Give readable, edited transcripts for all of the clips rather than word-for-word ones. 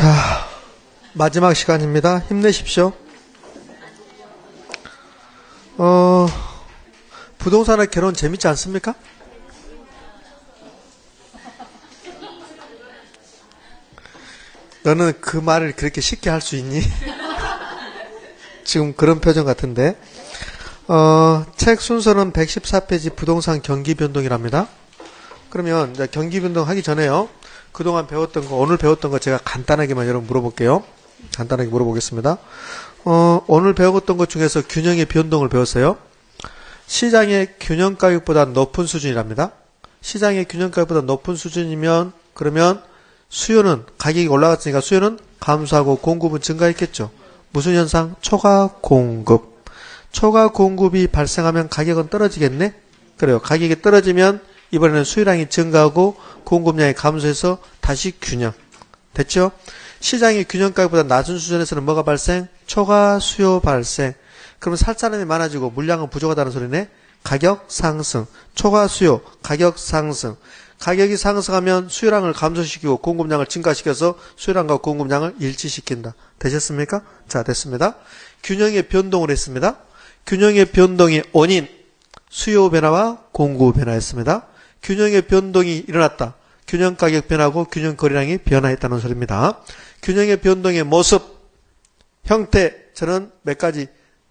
자, 마지막 시간입니다. 힘내십시오. 부동산의 결혼 재밌지 않습니까? 너는 그 말을 그렇게 쉽게 할 수 있니? 지금 그런 표정 같은데. 책 순서는 114페이지 부동산 경기 변동이랍니다. 그러면 이제 경기 변동 하기 전에요. 그동안 배웠던 거, 오늘 배웠던 거 제가 간단하게만 여러분 물어볼게요. 간단하게 물어보겠습니다. 오늘 배웠던 것 중에서 균형의 변동을 배웠어요. 시장의 균형 가격보다 높은 수준이랍니다. 시장의 균형 가격보다 높은 수준이면 그러면 수요는 가격이 올라갔으니까 수요는 감소하고 공급은 증가했겠죠. 무슨 현상? 초과 공급. 초과 공급이 발생하면 가격은 떨어지겠네? 그래요. 가격이 떨어지면 이번에는 수요량이 증가하고 공급량이 감소해서 다시 균형. 됐죠? 시장의 균형 가격보다 낮은 수준에서는 뭐가 발생? 초과 수요 발생. 그러면 살 사람이 많아지고 물량은 부족하다는 소리네. 가격 상승. 초과 수요, 가격 상승. 가격이 상승하면 수요량을 감소시키고 공급량을 증가시켜서 수요량과 공급량을 일치시킨다. 되셨습니까? 자, 됐습니다. 균형의 변동을 했습니다. 균형의 변동의 원인, 수요 변화와 공급 변화였습니다. 균형의 변동이 일어났다. 균형 가격 변화고 균형 거래량이 변화했다는 소리입니다. 균형의 변동의 모습, 형태, 저는 몇 가지?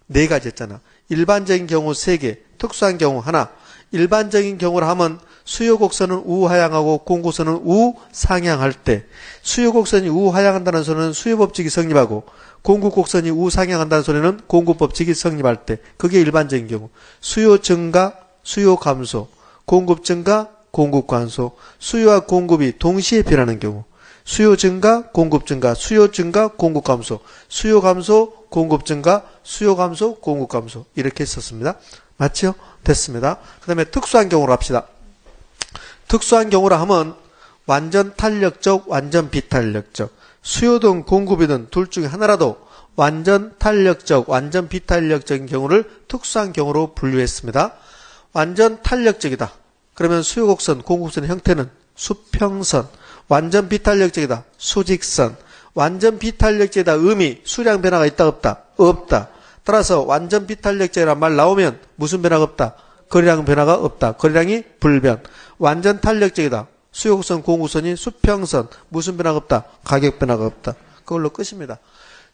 4가지 했잖아. 일반적인 경우 3개, 특수한 경우 하나. 일반적인 경우를 하면 수요 곡선은 우하향하고 공급선은 우상향할 때, 수요 곡선이 우하향한다는 소리는 수요 법칙이 성립하고 공급 곡선이 우상향한다는 소리는 공급 법칙이 성립할 때, 그게 일반적인 경우. 수요 증가, 수요 감소, 공급 증가, 공급 감소, 수요와 공급이 동시에 변하는 경우. 수요 증가, 공급 증가, 수요 증가, 공급 감소, 수요 감소, 공급 증가, 수요 감소, 공급 감소. 이렇게 했었습니다. 맞죠? 됐습니다. 그 다음에 특수한 경우로 합시다. 특수한 경우라 하면 완전 탄력적, 완전 비탄력적. 수요든 공급이든 둘 중에 하나라도 완전 탄력적, 완전 비탄력적인 경우를 특수한 경우로 분류했습니다. 완전 탄력적이다. 그러면 수요곡선, 공급선의 형태는 수평선. 완전 비탄력적이다. 수직선. 완전 비탄력적이다. 의미, 수량 변화가 있다 없다? 없다. 따라서 완전 비탄력적이라는 말 나오면 무슨 변화가 없다? 거래량 변화가 없다. 거래량이 불변. 완전 탄력적이다. 수요곡선, 공급선이 수평선. 무슨 변화가 없다? 가격 변화가 없다. 그걸로 끝입니다.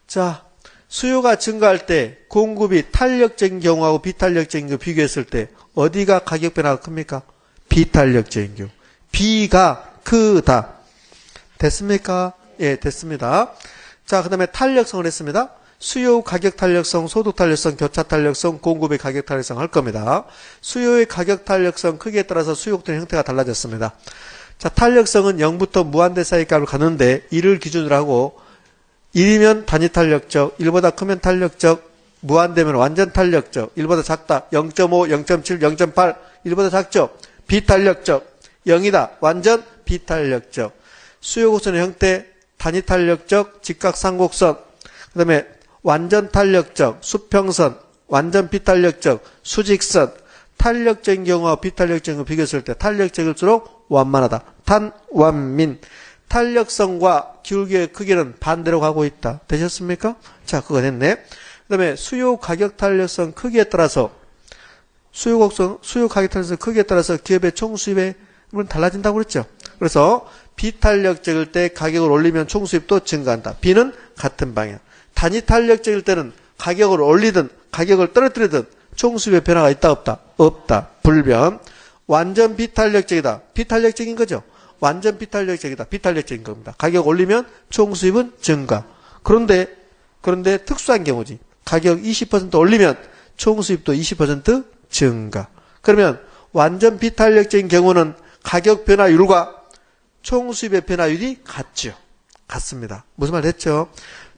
자, 수요가 증가할 때 공급이 탄력적인 경우하고 비탄력적인 거 비교했을 때 어디가 가격 변화가 큽니까? 비탄력적인 경우. B가 크다. 됐습니까? 예, 됐습니다. 자, 그 다음에 탄력성을 했습니다. 수요 가격 탄력성, 소득 탄력성, 교차 탄력성, 공급의 가격 탄력성 할 겁니다. 수요의 가격 탄력성 크기에 따라서 수요곡선의 형태가 달라졌습니다. 자, 탄력성은 0부터 무한대 사이 값을 가는데 1을 기준으로 하고 1이면 단위 탄력적, 1보다 크면 탄력적, 무한대면 완전 탄력적, 1보다 작다, 0.5, 0.7, 0.8, 1보다 작죠? 비탄력적, 0이다, 완전 비탄력적. 수요곡선의 형태, 단위 탄력적, 직각상곡선, 그 다음에 완전 탄력적, 수평선, 완전 비탄력적, 수직선. 탄력적인 경우와 비탄력적인 걸 비교했을 때 탄력적일수록 완만하다. 탄완민. 탄력성과 기울기의 크기는 반대로 가고 있다. 되셨습니까? 자, 그거 됐네. 그 다음에 수요 가격 탄력성 크기에 따라서 수요 가격 탄력성 크기에 따라서 기업의 총수입은 달라진다고 그랬죠. 그래서 비탄력적일 때 가격을 올리면 총수입도 증가한다. B는 같은 방향. 단위 탄력적일 때는 가격을 올리든 가격을 떨어뜨리든 총수입의 변화가 있다 없다? 없다. 불변. 완전 비탄력적이다. 비탄력적인 거죠. 완전 비탄력적이다. 비탄력적인 겁니다. 가격 올리면 총수입은 증가. 그런데 특수한 경우지. 가격 20% 올리면 총수입도 20% 증가. 그러면 완전 비탄력적인 경우는 가격 변화율과 총수입의 변화율이 같죠. 같습니다. 무슨 말 했죠?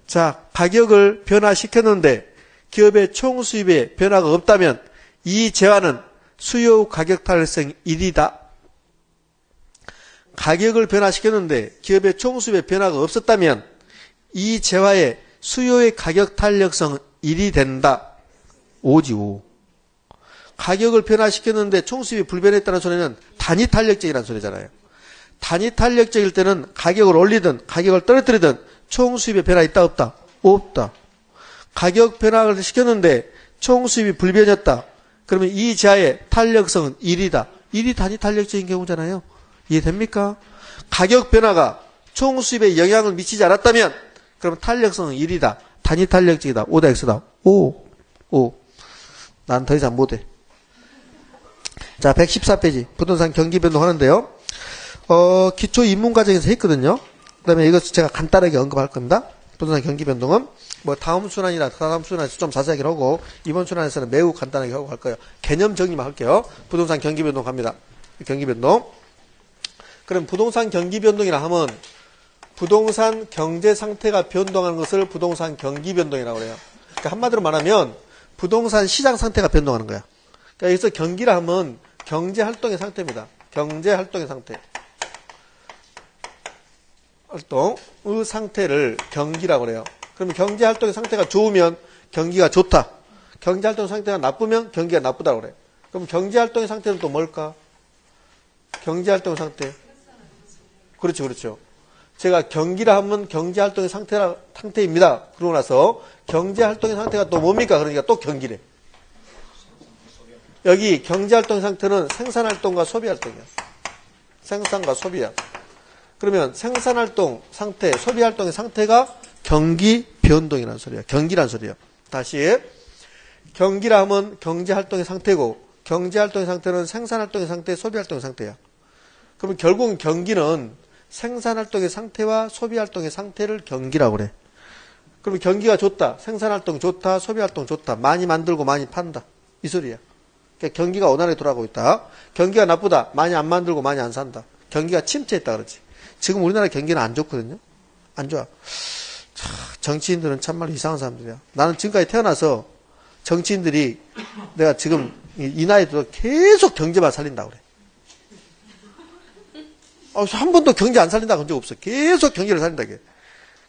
자, 가격을 변화시켰는데 기업의 총수입에 변화가 없다면 이 재화는 수요 가격 탄력성 1이다. 가격을 변화시켰는데 기업의 총수입에 변화가 없었다면 이 재화의 수요의 가격 탄력성 1이 된다. 5지 5. 가격을 변화시켰는데 총수입이 불변했다는 소리는 단위 탄력적이라는 소리잖아요. 단위 탄력적일 때는 가격을 올리든 가격을 떨어뜨리든 총 수입에 변화 있다 없다? 없다. 가격 변화를 시켰는데 총 수입이 불변이었다. 그러면 이 자의 탄력성은 1이다. 1이 단위 탄력적인 경우잖아요. 이해됩니까? 가격 변화가 총 수입에 영향을 미치지 않았다면 그러면 탄력성은 1이다. 단위 탄력적이다. 5다 X다. 5. 난 더 이상 못해. 자, 114페이지. 부동산 경기 변동 하는데요. 기초 입문 과정에서 했거든요. 그 다음에 이것 제가 간단하게 언급할 겁니다. 부동산 경기 변동은 뭐 다음 순환이나 다음 순환에서 좀 자세하게 하고 이번 순환에서는 매우 간단하게 하고 갈 거예요. 개념 정리만 할게요. 부동산 경기 변동 갑니다. 경기 변동. 그럼 부동산 경기 변동이라 하면 부동산 경제 상태가 변동하는 것을 부동산 경기 변동이라고 그래요. 그러니까 한마디로 말하면 부동산 시장 상태가 변동하는 거야. 그러니까 여기서 경기라 하면 경제 활동의 상태입니다. 경제 활동의 상태. 활동의 상태를 경기라고 그래요. 그러면 경제 활동의 상태가 좋으면 경기가 좋다. 경제 활동의 상태가 나쁘면 경기가 나쁘다고 그래요. 그럼 경제 활동의 상태는 또 뭘까? 경제 활동의 상태. 그렇죠. 제가 경기라 하면 경제 활동의 상태입니다. 그러고 나서 경제 활동의 상태가 또 뭡니까? 그러니까 또 경기래. 여기 경제 활동의 상태는 생산 활동과 소비 활동이야. 생산과 소비야. 그러면 생산 활동 상태, 소비 활동의 상태가 경기 변동이라는 소리야. 경기란 소리야. 다시 경기라 하면 경제 활동의 상태고 경제 활동의 상태는 생산 활동의 상태, 소비 활동의 상태야. 그러면 결국은 경기는 생산 활동의 상태와 소비 활동의 상태를 경기라고 그래. 그러면 경기가 좋다. 생산 활동 좋다. 소비 활동 좋다. 많이 만들고 많이 판다. 이 소리야. 그러니까 경기가 원활하게 돌아가고 있다. 경기가 나쁘다. 많이 안 만들고 많이 안 산다. 경기가 침체했다 그러지. 지금 우리나라 경기는 안 좋거든요. 안 좋아. 정치인들은 참말로 이상한 사람들이야. 나는 지금까지 태어나서 정치인들이 내가 지금 이 나이도 계속 경제만 살린다고 그래. 한 번도 경제 안 살린다고 한 적 없어. 계속 경제를 살린다.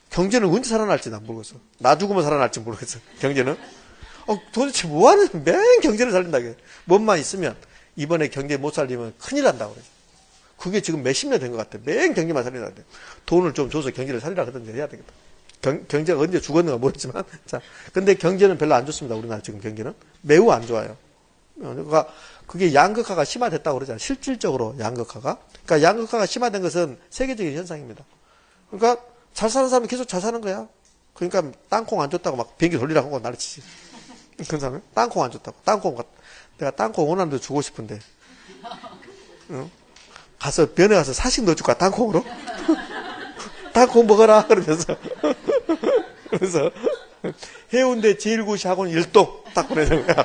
경제는 언제 살아날지 난 모르겠어. 나 죽으면 살아날지 모르겠어. 경제는. 도대체 뭐하는, 맨 경제를 살린다. 뭔만 있으면 이번에 경제 못 살리면 큰일 난다고 그래. 그게 지금 몇십 년 된 것 같아. 맨 경제만 살리라 그래. 돈을 좀 줘서 경제를 살리라 그러던데 해야 되겠다. 경제가 언제 죽었는가 모르지만. 자, 근데 경제는 별로 안 좋습니다. 우리나라 지금 경기는. 매우 안 좋아요. 그러니까 그게 양극화가 심화됐다고 그러잖아요. 실질적으로 양극화가. 그러니까 양극화가 심화된 것은 세계적인 현상입니다. 그러니까 잘 사는 사람은 계속 잘 사는 거야. 그러니까 땅콩 안 줬다고 막 비행기 돌리라고 하고 난리치지. 그런 사람은 땅콩 안 줬다고. 내가 땅콩 원하는데 주고 싶은데. 가서 변에 가서 사식 넣어줄까 땅콩으로? 땅콩 먹어라 그러면서. 그래서 해운대 제1고시 학원 1동 딱 보내는 거야.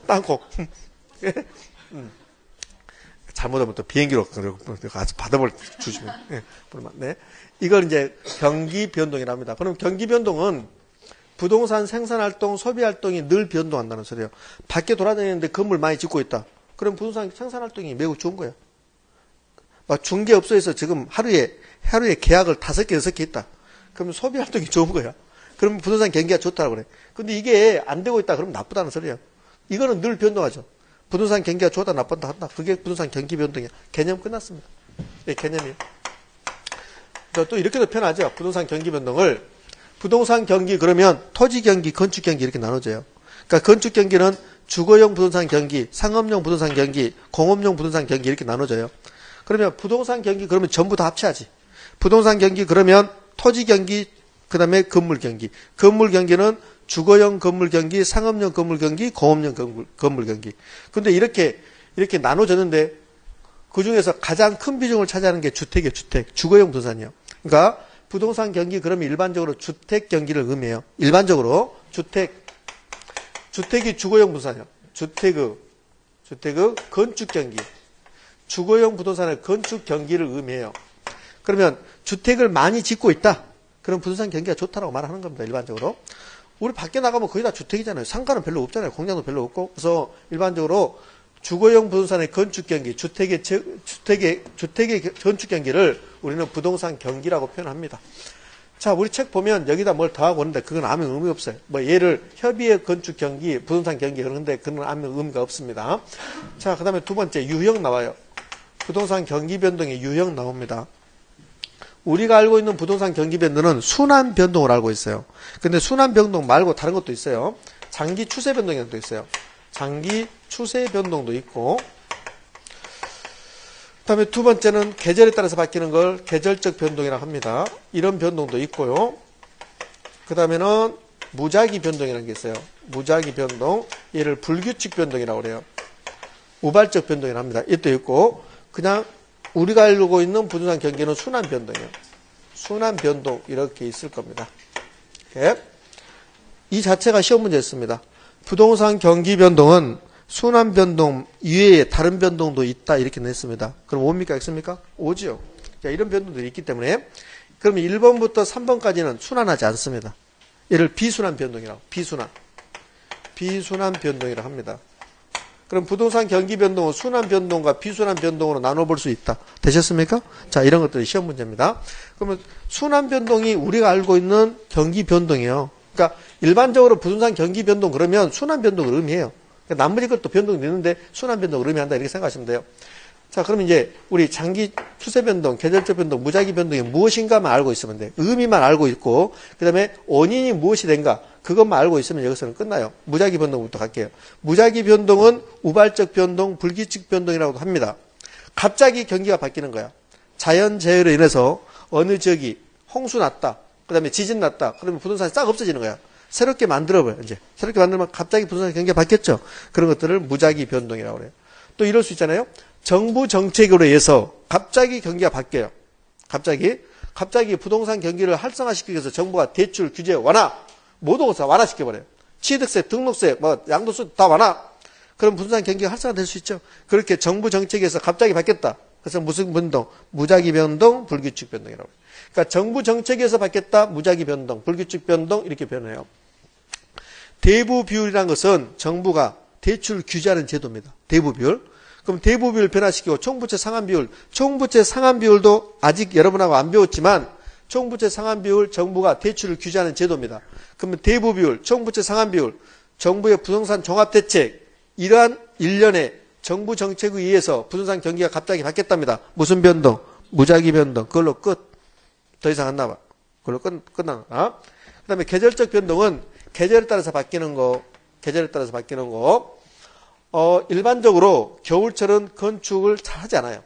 땅콩. 잘못하면 또 비행기로 가서 받아볼 주시면. 네. 이걸 이제 경기 변동이랍니다. 그럼 경기 변동은 부동산 생산활동, 소비활동이 늘 변동한다는 소리예요. 밖에 돌아다니는데 건물 많이 짓고 있다. 그럼 부동산 생산활동이 매우 좋은 거예요. 막 중개업소에서 지금 하루에 계약을 5개, 6개 있다. 그러면 소비활동이 좋은 거야. 그러면 부동산 경기가 좋다고 그래. 근데 이게 안 되고 있다. 그러면 나쁘다는 소리야. 이거는 늘 변동하죠. 부동산 경기가 좋다, 나쁘다 한다. 그게 부동산 경기 변동이야. 개념 끝났습니다. 예, 개념이에요. 또 이렇게도 표현하죠. 부동산 경기 변동을. 부동산 경기 그러면 토지 경기, 건축 경기 이렇게 나눠져요. 그러니까 건축 경기는 주거용 부동산 경기, 상업용 부동산 경기, 공업용 부동산 경기 이렇게 나눠져요. 그러면 부동산 경기 그러면 전부 다 합쳐야지. 부동산 경기 그러면 토지 경기, 그 다음에 건물 경기. 건물 경기는 주거용 건물 경기, 상업용 건물 경기, 공업용 건물 경기. 근데 이렇게 나눠졌는데 그 중에서 가장 큰 비중을 차지하는 게 주택이에요. 주거용 부동산이요. 그러니까 부동산 경기 그러면 일반적으로 주택 경기를 의미해요. 일반적으로 주택이 주거용 부동산이요. 주택의 건축 경기. 주거용 부동산의 건축 경기를 의미해요. 그러면 주택을 많이 짓고 있다. 그럼 부동산 경기가 좋다라고 말하는 겁니다. 일반적으로. 우리 밖에 나가면 거의 다 주택이잖아요. 상가는 별로 없잖아요. 공장도 별로 없고. 그래서 일반적으로 주거용 부동산의 건축 경기, 주택의 건축 경기를 우리는 부동산 경기라고 표현합니다. 자, 우리 책 보면 여기다 뭘 더하고 오는데 그건 아무 의미 없어요. 뭐 얘를 협의의 건축 경기, 부동산 경기 그러는데 그건 아무 의미가 없습니다. 자, 그 다음에 두 번째 유형 나와요. 부동산 경기 변동의 유형 나옵니다. 우리가 알고 있는 부동산 경기 변동은 순환 변동을 알고 있어요. 근데 순환 변동 말고 다른 것도 있어요. 장기 추세 변동이라는 것도 있어요. 장기 추세 변동도 있고, 그 다음에 두 번째는 계절에 따라서 바뀌는 걸 계절적 변동이라고 합니다. 이런 변동도 있고요. 그 다음에는 무작위 변동이라는 게 있어요. 무작위 변동, 얘를 불규칙 변동이라고 그래요. 우발적 변동이라고 합니다. 이것도 있고, 그냥 우리가 알고 있는 부동산 경기는 순환 변동이에요. 순환 변동 이렇게 있을 겁니다. 이렇게. 이 자체가 시험 문제였습니다. 부동산 경기 변동은 순환 변동 이외에 다른 변동도 있다 이렇게 냈습니다. 그럼 옵니까 X입니까? 오죠. 자, 이런 변동들이 있기 때문에 그러면 1번부터 3번까지는 순환하지 않습니다. 얘를 비순환 변동이라고, 비순환 변동이라고 합니다. 그럼 부동산 경기 변동은 순환 변동과 비순환 변동으로 나눠볼 수 있다. 되셨습니까? 자, 이런 것들이 시험 문제입니다. 그러면 순환 변동이 우리가 알고 있는 경기 변동이에요. 그러니까 일반적으로 부동산 경기 변동 그러면 순환 변동을 의미해요. 그러니까 나머지 것도 변동이 되는데 순환 변동을 의미한다 이렇게 생각하시면 돼요. 자, 그러면 이제 우리 장기 추세 변동, 계절적 변동, 무작위 변동이 무엇인가만 알고 있으면 돼. 의미만 알고 있고, 그 다음에 원인이 무엇이 된가, 그것만 알고 있으면 여기서는 끝나요. 무작위 변동부터 갈게요. 무작위 변동은 우발적 변동, 불규칙 변동이라고도 합니다. 갑자기 경기가 바뀌는 거야. 자연재해로 인해서 어느 지역이 홍수 났다, 그 다음에 지진 났다, 그러면 부동산이 싹 없어지는 거야. 새롭게 만들어봐요, 이제. 새롭게 만들면 갑자기 부동산 경기가 바뀌었죠. 그런 것들을 무작위 변동이라고 그래요. 또 이럴 수 있잖아요. 정부 정책으로 해서 갑자기 경기가 바뀌어요. 갑자기 부동산 경기를 활성화시키기 위해서 정부가 대출 규제 완화, 모든 것을 완화시켜버려요. 취득세, 등록세, 양도세 다 완화. 그럼 부동산 경기가 활성화될 수 있죠. 그렇게 정부 정책에서 갑자기 바뀌었다. 그래서 무슨 변동? 무작위 변동, 불규칙 변동이라고 해요. 그러니까 정부 정책에서 바뀌었다, 무작위 변동, 불규칙 변동 이렇게 표현해요. 대부 비율이라는 것은 정부가 대출 규제하는 제도입니다. 대부 비율. 그럼 대부 비율 변화시키고 총부채 상환 비율, 총부채 상환 비율도 아직 여러분하고 안 배웠지만 총부채 상환 비율 정부가 대출을 규제하는 제도입니다. 그러면 대부 비율, 총부채 상환 비율, 정부의 부동산 종합대책, 이러한 일련의 정부 정책에 의해서 부동산 경기가 갑자기 바뀌었답니다. 무슨 변동? 무작위 변동. 그걸로 끝. 더 이상 안 나와. 그걸로 끝나. 그 다음에 계절적 변동은 계절에 따라서 바뀌는 거, 일반적으로 겨울철은 건축을 잘 하지 않아요.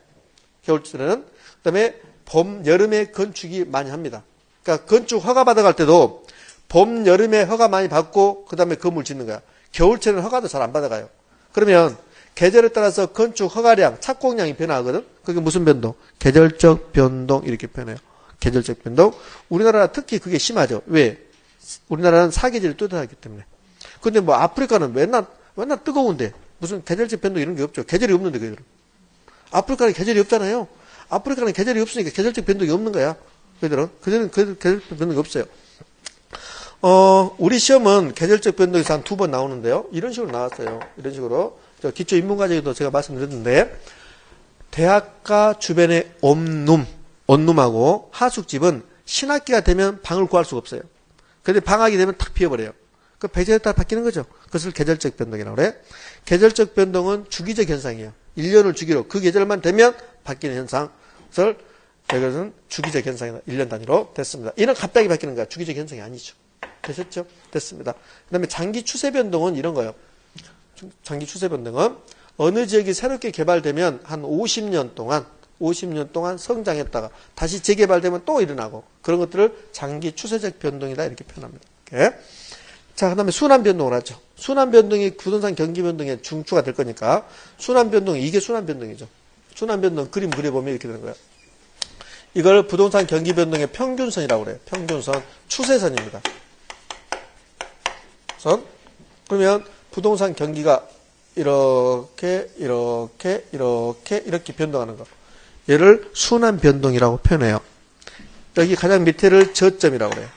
겨울철에는. 그 다음에 봄, 여름에 건축이 많이 합니다. 그러니까 건축 허가 받아갈 때도 봄, 여름에 허가 많이 받고 그 다음에 건물 짓는 거야. 겨울철에는 허가도 잘 안 받아가요. 그러면 계절에 따라서 건축 허가량, 착공량이 변화하거든. 그게 무슨 변동? 계절적 변동 이렇게 표현해요. 계절적 변동. 우리나라 특히 그게 심하죠. 왜? 우리나라는 사계절이 뚜렷하기 때문에. 근데 뭐 아프리카는 맨날 뜨거운데 무슨 계절적 변동 이런 게 없죠. 계절이 없는데 그들은. 아프리카는 계절이 없잖아요. 아프리카는 계절이 없으니까 계절적 변동이 없는 거야. 그들은 계절적 변동이 없어요. 우리 시험은 계절적 변동에서 한 2번 나오는데요. 이런 식으로 나왔어요. 이런 식으로. 기초 인문과정에도 제가 말씀드렸는데, 대학가 주변의 원룸하고 하숙집은 신학기가 되면 방을 구할 수가 없어요. 근데 방학이 되면 탁 비어버려요. 그 배제에 따라 바뀌는 거죠. 그것을 계절적 변동이라고 그래. 계절적 변동은 주기적 현상이에요. 1년을 주기로 그 계절만 되면 바뀌는 현상. 그래서 이것은 주기적 현상이다. 1년 단위로 됐습니다. 이는 갑자기 바뀌는 거야. 주기적 현상이 아니죠. 되셨죠? 됐습니다. 그 다음에 장기 추세 변동은 이런 거예요. 장기 추세 변동은 어느 지역이 새롭게 개발되면 한 50년 동안 성장했다가 다시 재개발되면 또 일어나고 그런 것들을 장기 추세적 변동이다 이렇게 표현합니다. 이렇게. 자, 그 다음에 순환 변동을 하죠. 순환 변동이 부동산 경기 변동의 중추가 될 거니까 순환 변동, 이게 순환 변동이죠. 순환 변동 그림 그려보면 이렇게 되는 거예요. 이걸 부동산 경기 변동의 평균선이라고 그래요. 평균선, 추세선입니다. 선. 그러면 부동산 경기가 이렇게 변동하는 거. 얘를 순환 변동이라고 표현해요. 여기 가장 밑에를 저점이라고 그래요.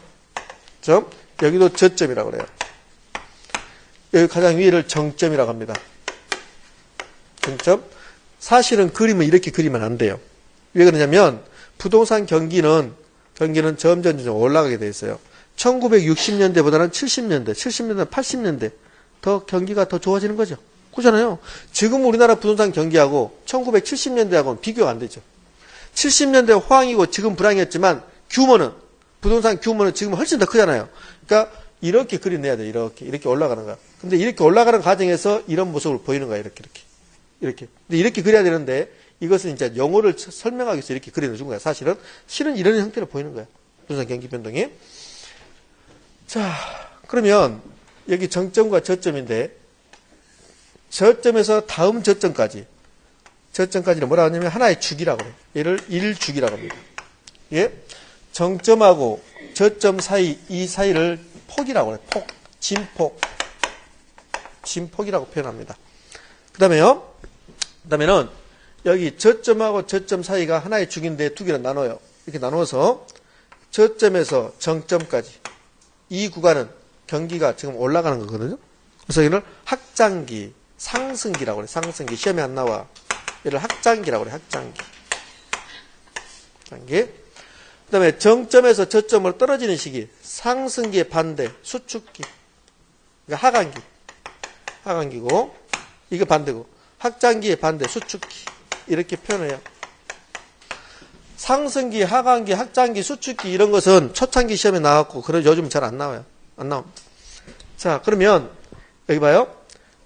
점. 여기도 저점이라고 그래요. 여기 가장 위를 정점이라고 합니다. 정점. 사실은 그림은 이렇게 그리면 안 돼요. 왜 그러냐면 부동산 경기는 점점 올라가게 돼 있어요. 1960년대보다는 70년대, 80년대 더 경기가 더 좋아지는 거죠. 그렇잖아요. 지금 우리나라 부동산 경기하고 1970년대하고는 비교가 안 되죠. 70년대 호황이고 지금 불황이었지만 규모는, 부동산 규모는 지금 훨씬 더 크잖아요. 그러니까 이렇게 그려내야 돼요. 이렇게 올라가는 거야. 근데 이렇게 올라가는 과정에서 이런 모습을 보이는 거야. 이렇게. 근데 이렇게 그려야 되는데 이것은 이제 용어를 설명하기 위해서 이렇게 그려준 거야. 실은 이런 형태로 보이는 거야. 부동산 경기 변동이. 자, 그러면 여기 정점과 저점인데 저점에서 다음 저점까지는 뭐라 하냐면 하나의 주기라고 해요. 얘를 1주기라고 합니다. 예? 정점하고 저점 사이, 이 사이를 폭이라고 해요. 진폭이라고 표현합니다. 그 다음에는 여기 저점하고 저점 사이가 하나의 주기인데 두 개로 나눠요. 이렇게 나눠서 저점에서 정점까지 이 구간은 경기가 지금 올라가는 거거든요. 그래서 이걸 확장기, 상승기라고 그래. 상승기. 시험에 안 나와. 얘를 확장기라고 그래. 확장기. 그 다음에 정점에서 저점으로 떨어지는 시기. 상승기의 반대, 수축기. 그러니까 하강기고, 이게 반대고, 확장기의 반대, 수축기. 이렇게 표현해요. 상승기, 하강기, 확장기, 수축기 이런 것은 초창기 시험에 나왔고, 그래서 요즘 잘 안 나와요. 안 나옵니다. 자, 그러면 여기 봐요.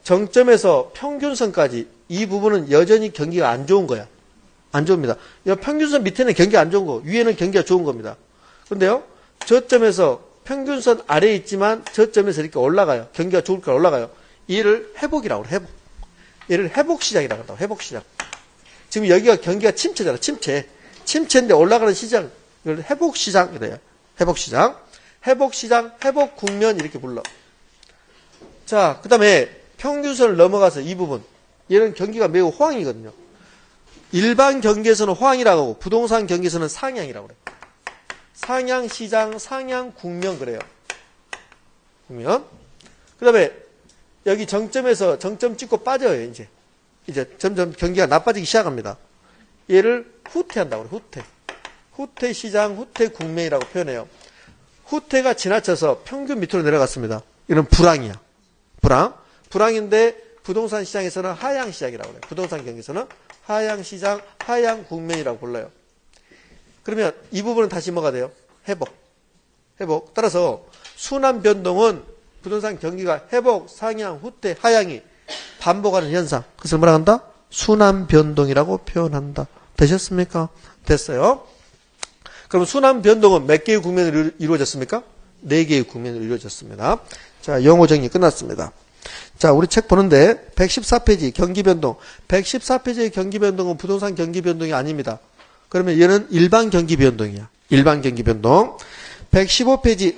정점에서 평균선까지 이 부분은 여전히 경기가 안 좋은 거야. 안 좋습니다. 평균선 밑에는 경기가 안 좋은 거, 위에는 경기가 좋은 겁니다. 그런데요, 저점에서 평균선 아래에 있지만 저점에서 이렇게 올라가요. 경기가 좋을까 올라가요. 얘를 회복이라고 그래. 얘를 회복시장이라고 한다고. 회복시장. 지금 여기가 경기가 침체잖아. 침체인데 올라가는 시장. 이걸 회복시장 이래요. 회복시장, 회복국면 이렇게 불러. 자, 그 다음에 평균선을 넘어가서 이 부분. 얘는 경기가 매우 호황이거든요. 일반 경기에서는 호황이라고 하고 부동산 경기에서는 상향이라고 그래요. 상향시장, 상향국면 그래요. 국면. 그 다음에 여기 정점에서 정점 찍고 빠져요. 이제 점점 경기가 나빠지기 시작합니다. 얘를 후퇴한다고 그래요. 후퇴시장, 후퇴국면이라고 표현해요. 후퇴가 지나쳐서 평균 밑으로 내려갔습니다. 이건 불황이야. 불황인데 부동산 시장에서는 하향시장이라고 해요. 부동산 경기에서는 하향시장, 하향국면이라고 불러요. 그러면 이 부분은 다시 뭐가 돼요? 회복. 따라서 순환 변동은 부동산 경기가 회복, 상향, 후퇴, 하향이 반복하는 현상. 그것을 뭐라 한다? 순환 변동이라고 표현한다. 되셨습니까? 됐어요. 그럼 순환 변동은 몇 개의 국면으로 이루어졌습니까? 4개의 국면으로 이루어졌습니다. 자, 용어 정리 끝났습니다. 자, 우리 책 보는데 114페이지 경기변동. 114페이지의 경기변동은 부동산 경기변동이 아닙니다. 그러면 얘는 일반 경기변동이야. 일반 경기변동. 115페이지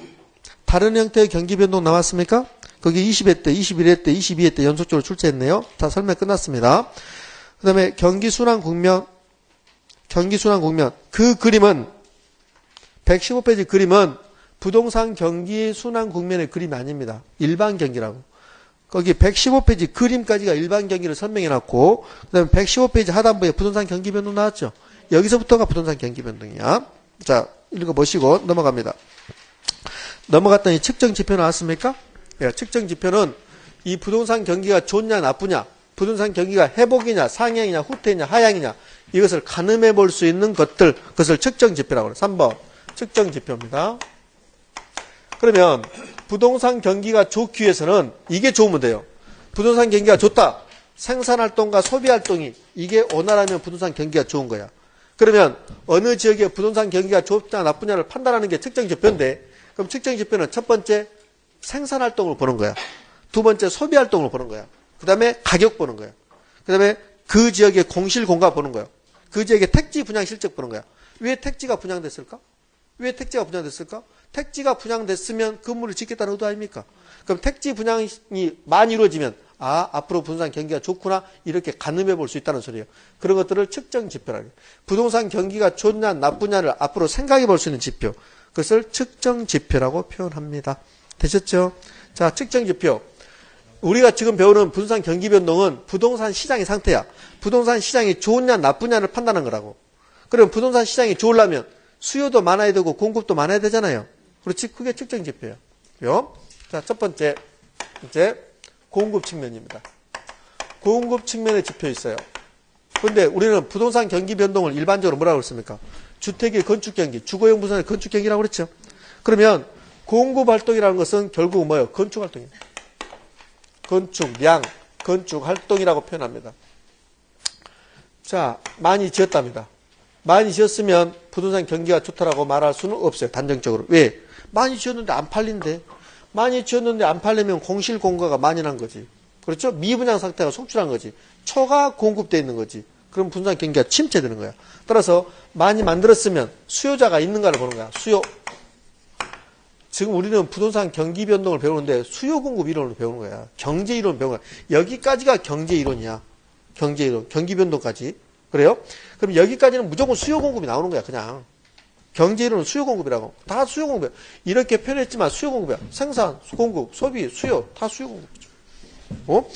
다른 형태의 경기변동 나왔습니까? 거기 20회 때, 21회 때, 22회 때 연속적으로 출제했네요. 다 설명 끝났습니다. 그 다음에 경기순환국면. 그 그림은 115페이지 그림은 부동산 경기 순환 국면의 그림이 아닙니다. 일반 경기라고. 거기 115페이지 그림까지가 일반 경기를 설명해놨고 그 다음에 115페이지 하단부에 부동산 경기 변동 나왔죠. 여기서부터가 부동산 경기 변동이야. 자, 읽어보시고 넘어갑니다. 넘어갔더니 측정 지표 나왔습니까? 예, 측정 지표는 이 부동산 경기가 좋냐 나쁘냐, 부동산 경기가 회복이냐 상향이냐 후퇴냐 하향이냐 이것을 가늠해 볼 수 있는 것들, 그것을 측정 지표라고 해요. 3번 측정 지표입니다. 그러면 부동산 경기가 좋기 위해서는 이게 좋으면 돼요. 부동산 경기가 좋다. 생산활동과 소비활동이 이게 원활하면 부동산 경기가 좋은 거야. 그러면 어느 지역의 부동산 경기가 좋냐 나쁘냐를 판단하는 게 측정지표인데, 그럼 측정지표는 첫 번째 생산활동을 보는 거야. 두 번째 소비활동을 보는 거야. 그 다음에 가격 보는 거야. 그 다음에 그 지역의 공실공가 보는 거야. 그 지역의 택지 분양 실적 보는 거야. 왜 택지가 분양됐을까? 택지가 분양됐으면 건물을 짓겠다는 의도 아닙니까? 그럼 택지 분양이 많이 이루어지면 앞으로 부동산 경기가 좋구나 이렇게 가늠해 볼 수 있다는 소리예요. 그런 것들을 측정 지표라고 해요. 부동산 경기가 좋냐 나쁘냐를 앞으로 생각해 볼 수 있는 지표. 그것을 측정 지표라고 표현합니다. 되셨죠? 자, 측정 지표. 우리가 지금 배우는 부동산 경기 변동은 부동산 시장의 상태야. 부동산 시장이 좋냐 나쁘냐를 판단하는 거라고. 그럼 부동산 시장이 좋으려면 수요도 많아야 되고 공급도 많아야 되잖아요. 그렇지? 그게 측정 지표예요. 자, 첫 번째 이제 공급 측면입니다. 공급 측면의 지표 있어요. 근데 우리는 부동산 경기 변동을 일반적으로 뭐라고 그랬습니까? 주택의 건축 경기, 주거용 부산의 건축 경기라고 그랬죠. 그러면 공급 활동이라는 것은 결국 뭐예요? 건축 활동이에요. 건축량, 건축 활동이라고 표현합니다. 자, 많이 지었답니다. 많이 지었으면 부동산 경기가 좋다라고 말할 수는 없어요. 단정적으로. 왜? 많이 지었는데 안 팔린대. 많이 지었는데 안 팔리면 공실 공가가 많이 난 거지. 그렇죠? 미분양 상태가 속출한 거지. 초가 공급되어 있는 거지. 그럼 부동산 경기가 침체되는 거야. 따라서 많이 만들었으면 수요자가 있는가를 보는 거야. 수요. 지금 우리는 부동산 경기 변동을 배우는데 수요 공급 이론을 배우는 거야. 경제 이론을 배우는 거야. 여기까지가 경제 이론이야. 경제 이론. 경기 변동까지. 그래요? 그럼 여기까지는 무조건 수요 공급이 나오는 거야. 그냥. 경제 이론은 수요 공급이라고. 다 수요 공급이야. 이렇게 표현했지만 수요 공급이야. 생산, 공급, 소비, 수요. 다 수요 공급이죠. 어?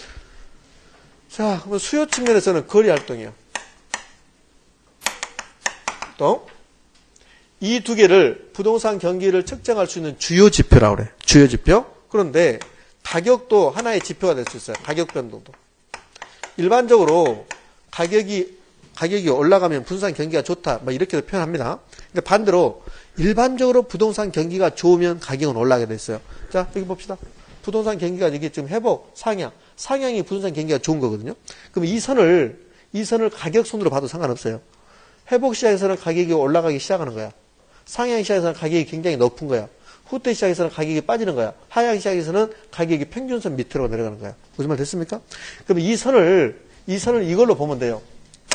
자, 그럼 수요 측면에서는 거래 활동이야. 또 이 두 개를 부동산 경기를 측정할 수 있는 주요 지표라고 그래. 주요 지표. 그런데 가격도 하나의 지표가 될 수 있어요. 가격 변동도. 일반적으로 가격이 올라가면 부동산 경기가 좋다. 뭐 이렇게도 표현합니다. 근데 반대로 일반적으로 부동산 경기가 좋으면 가격은 올라가게 됐어요. 자, 여기 봅시다. 부동산 경기가 이게 지금 회복, 상향. 상향이 부동산 경기가 좋은 거거든요. 그럼 이 선을 가격선으로 봐도 상관없어요. 회복 시장에서는 가격이 올라가기 시작하는 거야. 상향 시장에서는 가격이 굉장히 높은 거야. 후퇴 시장에서는 가격이 빠지는 거야. 하향 시장에서는 가격이 평균선 밑으로 내려가는 거야. 무슨 말 됐습니까? 그럼 이 선을 이걸로 보면 돼요.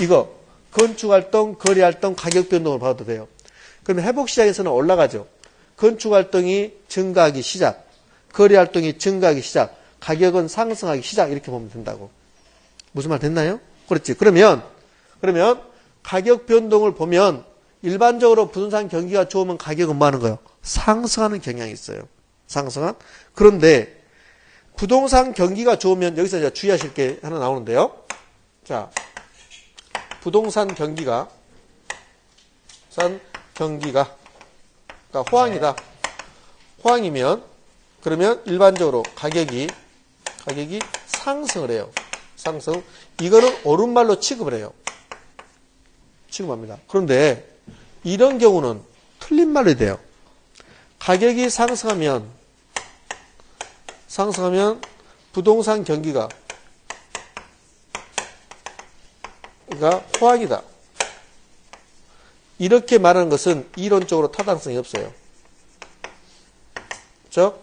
이거 건축활동, 거래활동, 가격 변동을 봐도 돼요. 그러면 회복 시장에서는 올라가죠. 건축활동이 증가하기 시작, 거래활동이 증가하기 시작, 가격은 상승하기 시작 이렇게 보면 된다고. 무슨 말 됐나요? 그렇지. 그러면 가격 변동을 보면 일반적으로 부동산 경기가 좋으면 가격은 뭐 하는 거예요? 상승하는 경향이 있어요. 상승한. 그런데 부동산 경기가 좋으면 여기서 이제 주의하실 게 하나 나오는데요. 자, 부동산 경기가 그러니까 호황이다. 호황이면 그러면 일반적으로 가격이 상승을 해요. 상승. 이거는 옳은 말로 취급을 해요. 취급합니다. 그런데 이런 경우는 틀린 말이 돼요. 가격이 상승하면 부동산 경기가 그러니까 호황이다. 이렇게 말하는 것은 이론적으로 타당성이 없어요. 즉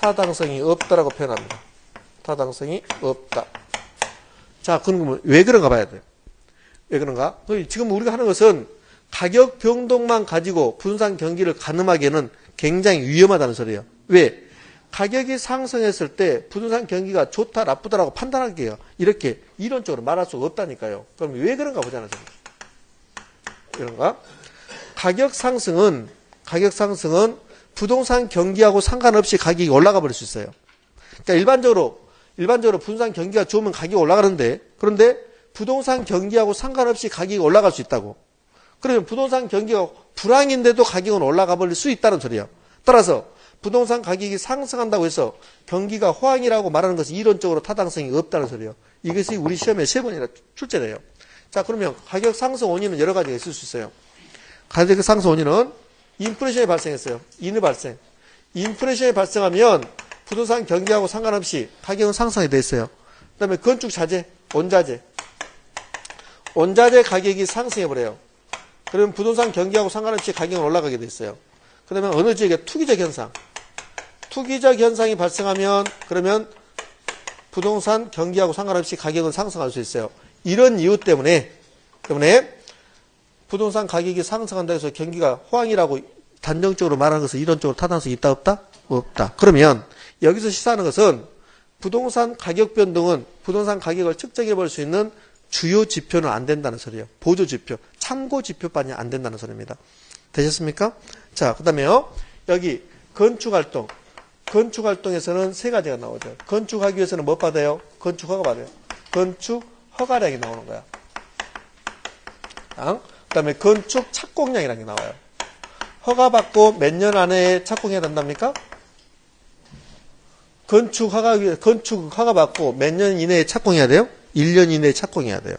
타당성이 없다라고 표현합니다. 타당성이 없다. 자, 그러면 왜 그런가 봐야 돼요. 왜 그런가? 지금 우리가 하는 것은 가격 변동만 가지고 부동산 경기를 가늠하기에는 굉장히 위험하다는 소리예요. 왜? 가격이 상승했을 때 부동산 경기가 좋다, 나쁘다라고 판단하기에요. 이렇게 이론적으로 말할 수가 없다니까요. 그럼 왜 그런가 보자는 소리예요. 그런가? 가격 상승은 부동산 경기하고 상관없이 가격이 올라가 버릴 수 있어요. 그러니까 일반적으로 부동산 경기가 좋으면 가격이 올라가는데, 그런데 부동산 경기하고 상관없이 가격이 올라갈 수 있다고. 그러면 부동산 경기가 불황인데도 가격은 올라가 버릴 수 있다는 소리예요. 따라서 부동산 가격이 상승한다고 해서 경기가 호황이라고 말하는 것은 이론적으로 타당성이 없다는 소리예요. 이것이 우리 시험에 3번이나 출제돼요. 자, 그러면 가격 상승 원인은 여러 가지가 있을 수 있어요. 가격 상승 원인은 인플레이션이 발생했어요. 인후 발생. 인플레이션이 발생하면 부동산 경기하고 상관없이 가격은 상승이 돼 있어요. 그 다음에 건축 자재, 원자재 가격이 상승해버려요. 그러면 부동산 경기하고 상관없이 가격은 올라가게 돼 있어요. 그 다음에 어느 지역에 투기적 현상이 발생하면 그러면 부동산 경기하고 상관없이 가격은 상승할 수 있어요. 이런 이유 때문에 부동산 가격이 상승한다 해서 경기가 호황이라고 단정적으로 말하는 것은 이론적으로 타당성이 있다 없다? 없다. 그러면 여기서 시사하는 것은 부동산 가격 변동은 부동산 가격을 측정해 볼 수 있는 주요 지표는 안 된다는 소리예요. 보조 지표, 참고 지표만이 안 된다는 소리입니다. 되셨습니까? 자, 그 다음에요. 여기 건축활동. 건축활동에서는 3가지가 나오죠. 건축하기 위해서는 뭐 받아요? 건축허가 받아요. 건축허가량이 나오는 거야. 그 다음에 건축 착공량이라는 게 나와요. 허가받고 몇 년 안에 착공해야 된답니까? 건축 허가 받고 몇 년 이내에 착공해야 돼요? 1년 이내에 착공해야 돼요.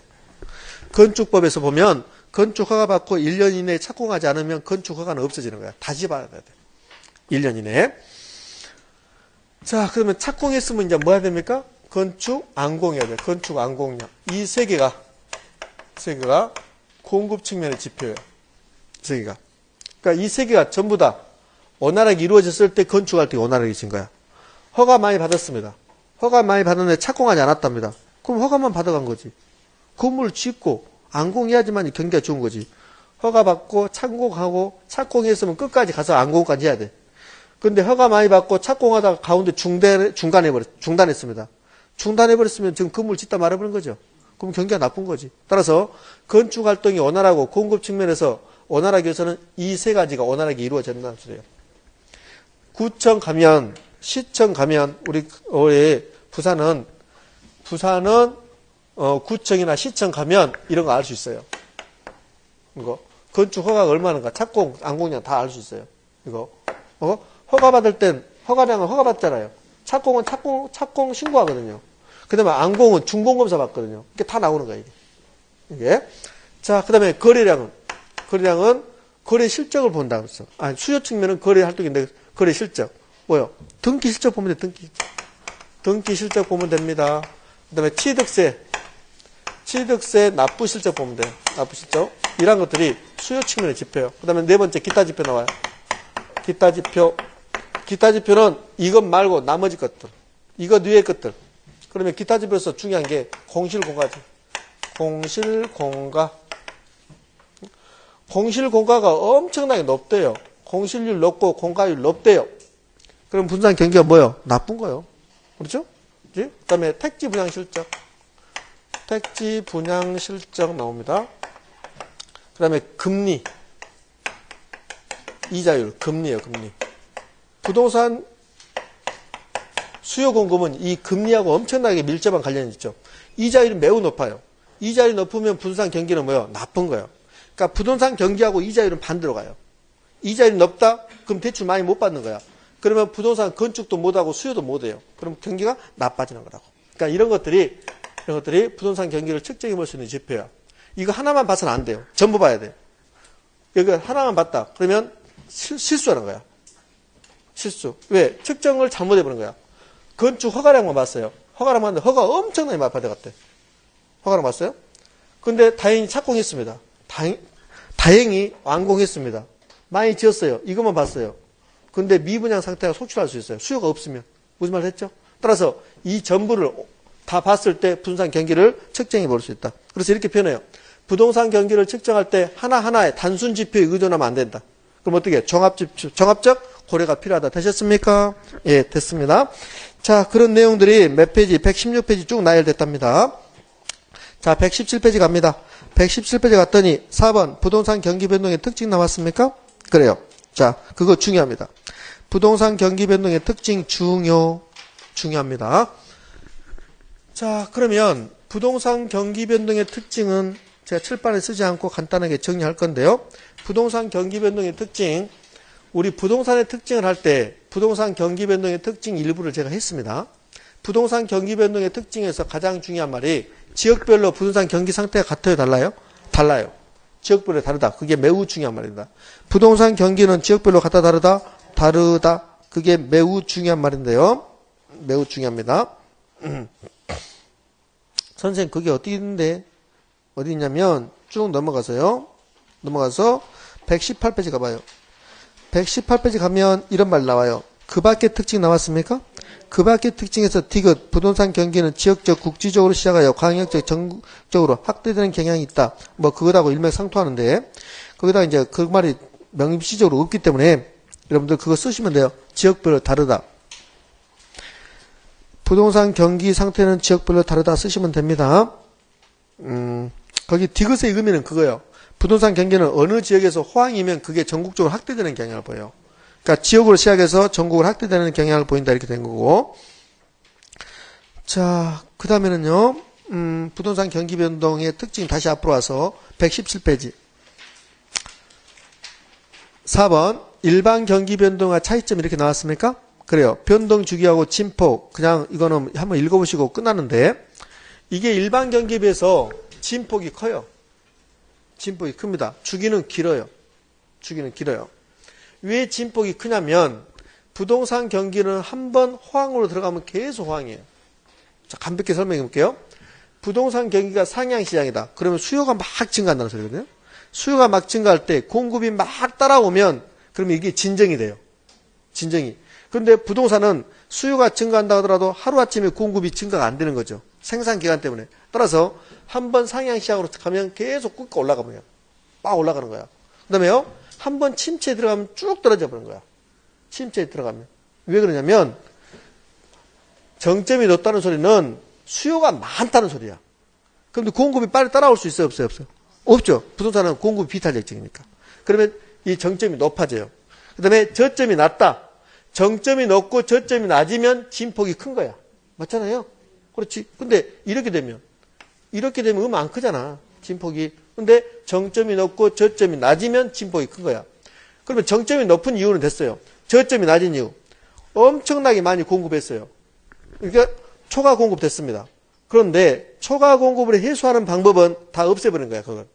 건축법에서 보면 건축 허가 받고 1년 이내에 착공하지 않으면 건축 허가는 없어지는 거야. 다시 받아야 돼. 1년 이내에. 자, 그러면 착공했으면 이제 뭐 해야 됩니까? 건축 완공해야 돼. 건축 완공량. 이 세 개가 공급 측면의 지표예요. 세 개가. 그러니까 이 세 개가 전부 다 원활하게 이루어졌을 때 건축할 때 원활해진 거야. 허가 많이 받았습니다. 허가 많이 받았는데 착공하지 않았답니다. 그럼 허가만 받아간 거지. 건물을 짓고 완공해야지만 경기가 좋은 거지. 허가 받고 착공하고 착공했으면 끝까지 가서 완공까지 해야 돼. 근데 허가 많이 받고 착공하다가 가운데 중단했습니다. 중단해버렸으면 지금 건물 짓다 말아버린 거죠. 그럼 경기가 나쁜 거지. 따라서 건축 활동이 원활하고 공급 측면에서 원활하기 위해서는 이 세 가지가 원활하게 이루어진다는 소리예요. 구청 가면, 시청 가면, 우리 부산은 구청이나 시청 가면 이런 거 알 수 있어요. 이거 건축 허가가 얼마인가, 착공, 완공량 다 알 수 있어요. 이거 허가 받을 땐 허가량은 허가 받잖아요. 착공은 착공 신고하거든요. 그다음에 완공은 준공검사 받거든요. 이게 다 나오는 거예요. 이게. 자, 그다음에 거래량은 거래 실적을 본다 그랬어. 아니, 수요 측면은 거래 활동인데 거래 실적. 뭐요? 등기 실적 보면 돼. 등기 실적 보면 됩니다. 그다음에 취득세 납부 실적 보면 돼요. 납부 실적. 이런 것들이 수요 측면의 지표예요. 그다음에 네 번째 기타 지표 나와요. 기타 지표는 이것 말고 나머지 것들. 이것 위의 것들. 그러면 기타 지표에서 중요한 게 공실공가지. 공실공가가 엄청나게 높대요. 공실률 높고 공가율 높대요. 그럼 분산 경기가 뭐예요? 나쁜 거예요. 그렇죠? 그 다음에 택지 분양 실적 나옵니다. 그 다음에 금리, 이자율, 금리예요, 금리. 부동산 수요 공급은 이 금리하고 엄청나게 밀접한 관련이 있죠. 이자율이 매우 높아요. 이자율이 높으면 부동산 경기는 뭐예요? 나쁜 거예요. 그러니까 부동산 경기하고 이자율은 반대로 가요. 이자율이 높다? 그럼 대출 많이 못 받는 거야. 그러면 부동산 건축도 못하고 수요도 못해요. 그럼 경기가 나빠지는 거라고. 그러니까 이런 것들이 부동산 경기를 측정해 볼 수 있는 지표야. 이거 하나만 봐서는 안 돼요. 전부 봐야 돼요. 이거 하나만 봤다. 그러면 실수하는 거야. 실수. 왜? 측정을 잘못해버린 거야. 건축 허가량만 봤어요. 허가량 봤는데 허가 엄청나게 많이 받아갔대. 허가량 봤어요? 근데 다행히 착공했습니다. 다행히 완공했습니다. 많이 지었어요. 이것만 봤어요. 근데 미분양 상태가 속출할 수 있어요. 수요가 없으면. 무슨 말 했죠? 따라서 이 전부를 다 봤을 때 부동산 경기를 측정해 볼 수 있다. 그래서 이렇게 표현해요. 부동산 경기를 측정할 때 하나하나의 단순 지표에 의존하면 안 된다. 그럼 어떻게 해요? 종합적 고려가 필요하다. 되셨습니까? 예, 됐습니다. 자, 그런 내용들이 몇 페이지? 116페이지 쭉 나열됐답니다. 자, 117페이지 갑니다. 117페이지 갔더니 4번 부동산 경기 변동의 특징 나왔습니까? 그래요. 자, 그거 중요합니다. 부동산 경기 변동의 특징 중요합니다. 자, 그러면 부동산 경기 변동의 특징은 제가 칠판에 쓰지 않고 간단하게 정리할 건데요. 부동산 경기 변동의 특징, 우리 부동산의 특징을 할 때 부동산 경기 변동의 특징 일부를 제가 했습니다. 부동산 경기 변동의 특징에서 가장 중요한 말이 지역별로 부동산 경기 상태가 같아요, 달라요? 달라요. 지역별로 다르다. 그게 매우 중요한 말입니다. 부동산 경기는 지역별로 같다, 다르다. 그게 매우 중요한 말인데요. 매우 중요합니다. 선생님, 그게 어디 있는데? 어디 있냐면, 쭉 넘어가서 118페이지 가봐요. 118페이지 가면 이런 말 나와요. 그 밖의 특징 나왔습니까? 그 밖의 특징에서 디귿, 부동산 경기는 지역적, 국지적으로 시작하여 광역적, 전국적으로 확대되는 경향이 있다. 뭐, 그거하고 일맥상통하는데, 거기다 이제 그 말이 명시적으로 없기 때문에 여러분들 그거 쓰시면 돼요. 지역별로 다르다. 부동산 경기 상태는 지역별로 다르다 쓰시면 됩니다. 거기 디귿의 의미는 그거예요. 부동산 경기는 어느 지역에서 호황이면 그게 전국적으로 확대되는 경향을 보여요. 그러니까 지역으로 시작해서 전국으로 확대되는 경향을 보인다 이렇게 된 거고. 자, 그 다음에는요. 부동산 경기 변동의 특징 다시 앞으로 와서 117페이지. 4번 일반 경기 변동과 차이점 이렇게 나왔습니까? 그래요. 변동 주기하고 진폭. 그냥 이거는 한번 읽어보시고 끝나는데 이게 일반 경기에 비해서 진폭이 커요. 진폭이 큽니다. 주기는 길어요. 주기는 길어요. 왜 진폭이 크냐면 부동산 경기는 한번 호황으로 들어가면 계속 호황이에요. 자, 간략하게 설명해 볼게요. 부동산 경기가 상향 시장이다. 그러면 수요가 막 증가한다는 소리거든요. 수요가 막 증가할 때 공급이 막 따라오면 그러면 이게 진정이 돼요. 진정이. 그런데 부동산은 수요가 증가한다 하더라도 하루아침에 공급이 증가가 안 되는 거죠. 생산 기간 때문에. 따라서 한번 상향 시장으로 가면 계속 꾹 올라가면 막 올라가는 거야. 그 다음에요. 한번 침체에 들어가면 쭉 떨어져 버리는 거야. 침체에 들어가면. 왜 그러냐면 정점이 높다는 소리는 수요가 많다는 소리야. 그런데 공급이 빨리 따라올 수 있어요? 없어요? 없어요? 없죠. 부동산은 공급이 비탄력적이니까. 그러면 이 정점이 높아져요. 그 다음에 저점이 낮다. 정점이 높고 저점이 낮으면 진폭이 큰 거야. 맞잖아요? 그렇지. 근데 이렇게 되면 안 크잖아. 진폭이. 근데 정점이 높고 저점이 낮으면 진폭이 큰 거야. 그러면 정점이 높은 이유는 됐어요. 저점이 낮은 이유. 엄청나게 많이 공급했어요. 그러니까 초과 공급됐습니다. 그런데 초과 공급을 해소하는 방법은 다 없애버린 거야, 그걸.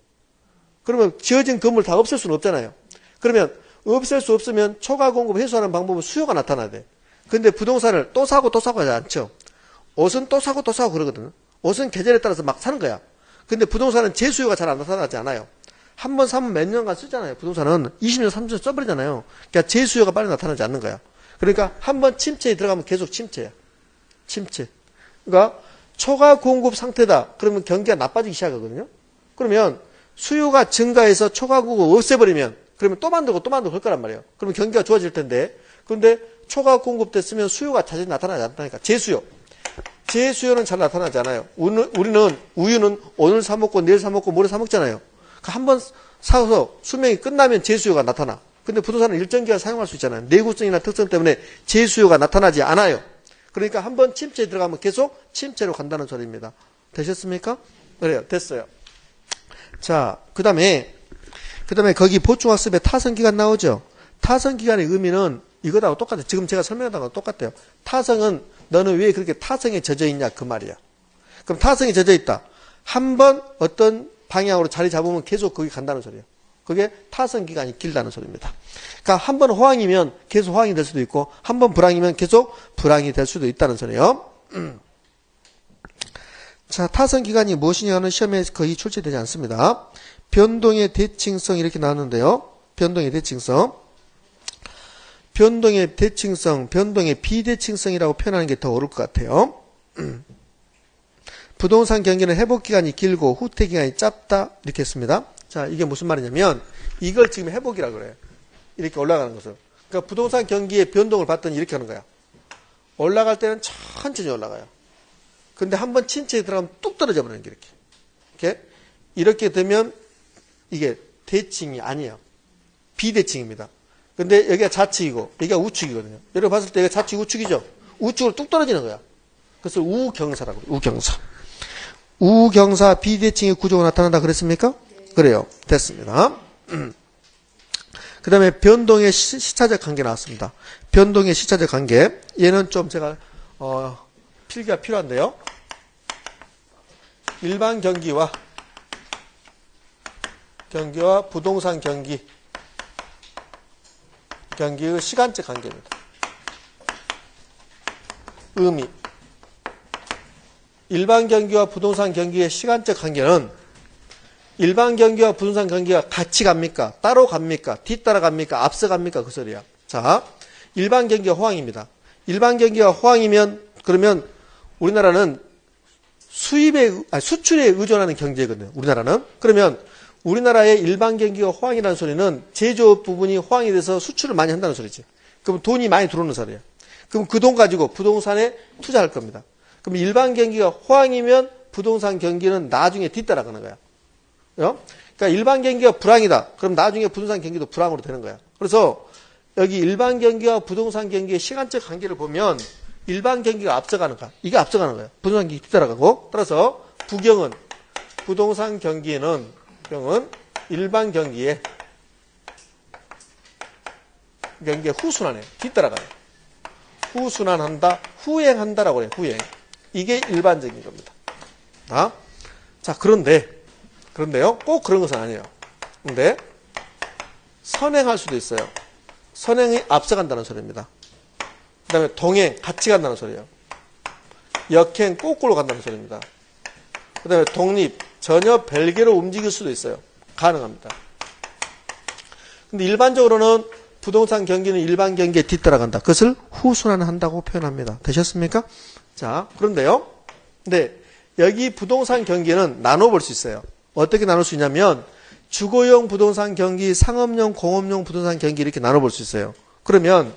그러면 지어진 건물 다 없앨 수는 없잖아요. 그러면 없앨 수 없으면 초과 공급 해소하는 방법은 수요가 나타나야 돼. 근데 부동산을 또 사고 하지 않죠. 옷은 또 사고 그러거든. 옷은 계절에 따라서 막 사는 거야. 근데 부동산은 재수요가 잘 안 나타나지 않아요. 한 번 사면 몇 년간 쓰잖아요. 부동산은 20년, 30년 써버리잖아요. 그러니까 재수요가 빨리 나타나지 않는 거야. 그러니까 한 번 침체에 들어가면 계속 침체야. 침체. 그러니까 초과 공급 상태다. 그러면 경기가 나빠지기 시작하거든요. 그러면 수요가 증가해서 초과 공급 없애버리면 그러면 또 만들고 할 거란 말이에요. 그러면 경기가 좋아질 텐데. 그런데 초과 공급됐으면 수요가 자주 나타나지 않다니까. 재수요. 재수요는 잘 나타나지 않아요. 우리는 우유는 오늘 사 먹고 내일 사 먹고 모레 사 먹잖아요. 한번 사서 수명이 끝나면 재수요가 나타나. 근데 부동산은 일정 기간 사용할 수 있잖아요. 내구성이나 특성 때문에 재수요가 나타나지 않아요. 그러니까 한번 침체에 들어가면 계속 침체로 간다는 소리입니다. 되셨습니까? 그래요. 됐어요. 자, 그 다음에 거기 보충학습에 타성기간 나오죠? 타성기간의 의미는 이거하고 똑같아요. 지금 제가 설명한 거랑 똑같아요. 타성은 너는 왜 그렇게 타성에 젖어 있냐 그 말이야. 그럼 타성에 젖어 있다. 한번 어떤 방향으로 자리 잡으면 계속 거기 간다는 소리예요. 그게 타성기간이 길다는 소리입니다. 그러니까 한 번 호황이면 계속 호황이 될 수도 있고 한 번 불황이면 계속 불황이 될 수도 있다는 소리예요. 자, 타성기간이 무엇이냐는 시험에 거의 출제되지 않습니다. 변동의 대칭성 이렇게 나왔는데요. 변동의 대칭성, 변동의 비대칭성이라고 표현하는 게 더 옳을 것 같아요. 부동산 경기는 회복기간이 길고 후퇴기간이 짧다 이렇게 했습니다. 자, 이게 무슨 말이냐면 이걸 지금 회복이라고 그래요. 이렇게 올라가는 것을. 그러니까 부동산 경기의 변동을 봤더니 이렇게 하는 거야. 올라갈 때는 천천히 올라가요. 근데 한번 침체에 들어가면 뚝 떨어져 버리는 게 이렇게 되면 이게 대칭이 아니에요. 비대칭입니다. 근데 여기가 좌측이고 여기가 우측이거든요. 여러분 봤을 때 여기가 좌측 우측이죠. 우측으로 뚝 떨어지는 거야. 그래서 우경사라고 그래요. 우경사 비대칭의 구조가 나타난다 그랬습니까? 그래요. 됐습니다. 그 다음에 변동의 시차적 관계 나왔습니다. 변동의 시차적 관계. 얘는 좀 제가 필기가 필요한데요. 일반 경기와 부동산 경기의 시간적 관계입니다. 의미. 일반 경기와 부동산 경기의 시간적 관계는 일반 경기와 부동산 경기가 같이 갑니까? 따로 갑니까? 뒤따라 갑니까? 앞서 갑니까? 그 소리야. 자, 일반 경기가 호황입니다. 일반 경기가 호황이면 그러면 우리나라는 수출에 의존하는 경제거든요. 우리나라는. 그러면 우리나라의 일반 경기가 호황이라는 소리는 제조업 부분이 호황이 돼서 수출을 많이 한다는 소리지. 그럼 돈이 많이 들어오는 소리야. 그럼 그 돈 가지고 부동산에 투자할 겁니다. 그럼 일반 경기가 호황이면 부동산 경기는 나중에 뒤따라가는 거야. 그러니까 일반 경기가 불황이다. 그럼 나중에 부동산 경기도 불황으로 되는 거야. 그래서 여기 일반 경기와 부동산 경기의 시간적 관계를 보면 일반 경기가 앞서가는 거야. 이게 앞서가는 거야. 부동산 경기 뒤따라가고. 따라서 부경은 부동산 경기는 일반 경기에 후순환해. 뒤따라가요. 후순환한다. 후행한다라고 그래요. 후행. 이게 일반적인 겁니다. 자, 그런데요. 꼭 그런 것은 아니에요. 근데 선행할 수도 있어요. 선행이 앞서간다는 소리입니다. 그 다음에 동행, 같이 간다는 소리예요. 역행, 거꾸로 간다는 소리입니다. 그 다음에 독립, 전혀 별개로 움직일 수도 있어요. 가능합니다. 근데 일반적으로는 부동산 경기는 일반 경기에 뒤따라간다. 그것을 후순환한다고 표현합니다. 되셨습니까? 자, 그런데요. 네, 여기 부동산 경기는 나눠볼 수 있어요. 어떻게 나눌 수 있냐면 주거용 부동산 경기, 상업용, 공업용 부동산 경기 이렇게 나눠볼 수 있어요. 그러면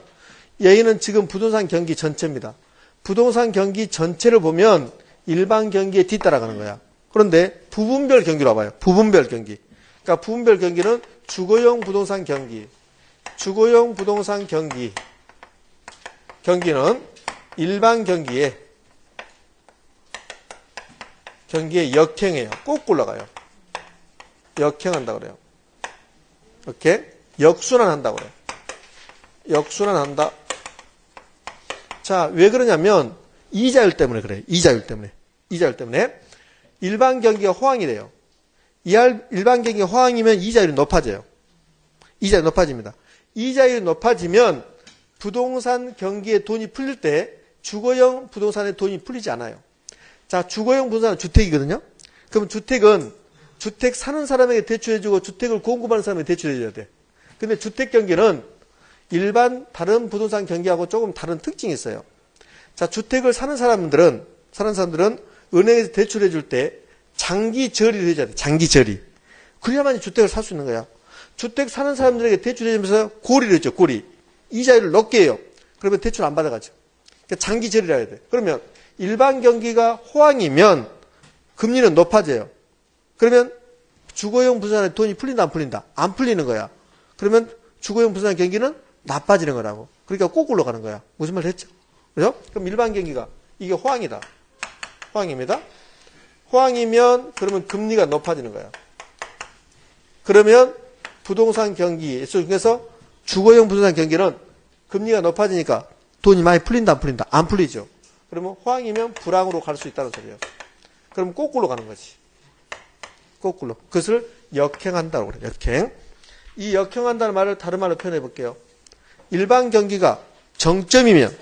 여기는 지금 부동산 경기 전체입니다. 부동산 경기 전체를 보면 일반 경기에 뒤따라가는 거야. 그런데 부분별 경기로 와봐요. 부분별 경기. 그러니까 부분별 경기는 주거용 부동산 경기, 주거용 부동산 경기는 일반 경기에 역행해요. 꼭 올라가요. 역행한다 그래요. 이렇게 역순환한다 그래요. 역순환한다. 자, 왜 그러냐면 이자율 때문에 그래요. 이자율 때문에. 이자율 때문에 일반 경기가 호황이래요. 일반 경기가 호황이면 이자율이 높아져요. 이자율이 높아집니다. 이자율이 높아지면 부동산 경기에 돈이 풀릴 때 주거용 부동산에 돈이 풀리지 않아요. 자, 주거용 부동산은 주택이거든요. 그럼 주택은 주택 사는 사람에게 대출해주고 주택을 공급하는 사람에게 대출해줘야 돼. 근데 주택 경기는 일반 다른 부동산 경기하고 조금 다른 특징이 있어요. 자, 주택을 사는 사람들은 은행에서 대출해줄 때 장기 저리를 해줘야 돼. 장기 저리. 그래야만 주택을 살 수 있는 거야. 주택 사는 사람들에게 대출해주면서 고리를 해줘. 고리. 이자율을 높게 해요. 그러면 대출 안 받아가죠. 그러니까 장기 저리를 해야 돼. 그러면 일반 경기가 호황이면 금리는 높아져요. 그러면 주거용 부동산에 돈이 풀린다 안 풀린다? 안 풀리는 거야. 그러면 주거용 부동산 경기는 나빠지는 거라고. 그러니까 거꾸로 가는 거야. 무슨 말 했죠? 그죠? 그럼 일반 경기가 이게 호황이다. 호황입니다. 호황이면 그러면 금리가 높아지는 거야. 그러면 부동산 경기 중에서 주거용 부동산 경기는 금리가 높아지니까 돈이 많이 풀린다 안 풀린다? 안 풀리죠. 그러면 호황이면 불황으로 갈 수 있다는 소리예요. 그럼 거꾸로 가는 거지. 거꾸로. 그것을 역행한다고 그래요. 역행. 이 역행한다는 말을 다른 말로 표현해 볼게요. 일반 경기가 정점이면